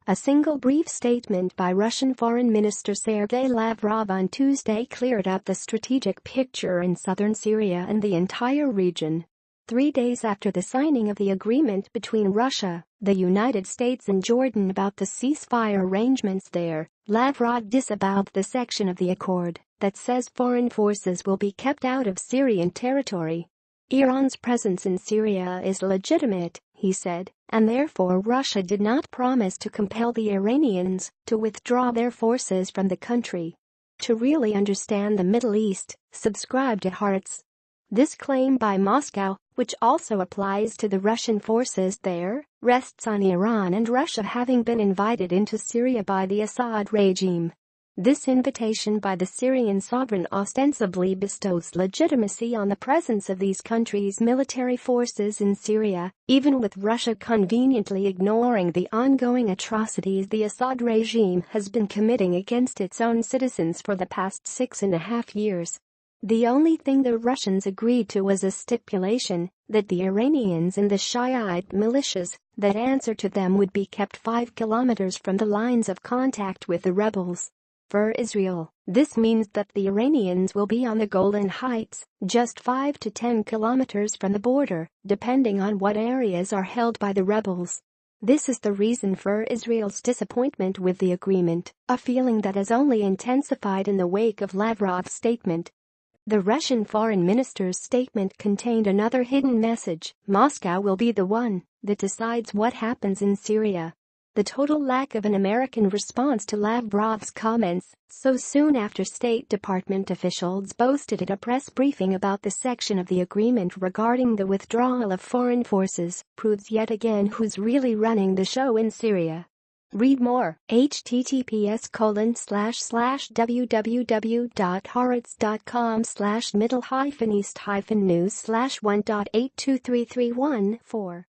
A single brief statement by Russian Foreign Minister Sergei Lavrov on Tuesday cleared up the strategic picture in southern Syria and the entire region. 3 days after the signing of the agreement between Russia, the United States and Jordan about the ceasefire arrangements there, Lavrov disavowed the section of the accord that says foreign forces will be kept out of Syrian territory. Iran's presence in Syria is legitimate, he said, and therefore Russia did not promise to compel the Iranians to withdraw their forces from the country. To really understand the Middle East, subscribe to Haaretz. This claim by Moscow, which also applies to the Russian forces there, rests on Iran and Russia having been invited into Syria by the Assad regime. This invitation by the Syrian sovereign ostensibly bestows legitimacy on the presence of these countries' military forces in Syria, even with Russia conveniently ignoring the ongoing atrocities the Assad regime has been committing against its own citizens for the past 6.5 years. The only thing the Russians agreed to was a stipulation that the Iranians and the Shiite militias that answer to them would be kept 5 kilometers from the lines of contact with the rebels. For Israel, this means that the Iranians will be on the Golan Heights, just 5 to 10 kilometers from the border, depending on what areas are held by the rebels. This is the reason for Israel's disappointment with the agreement, a feeling that has only intensified in the wake of Lavrov's statement. The Russian foreign minister's statement contained another hidden message: Moscow will be the one that decides what happens in Syria. The total lack of an American response to Lavrov's comments so soon after State Department officials boasted at a press briefing about the section of the agreement regarding the withdrawal of foreign forces proves yet again who's really running the show in Syria. Read more: https://www.haaretz.com/middle-east-news/1.823314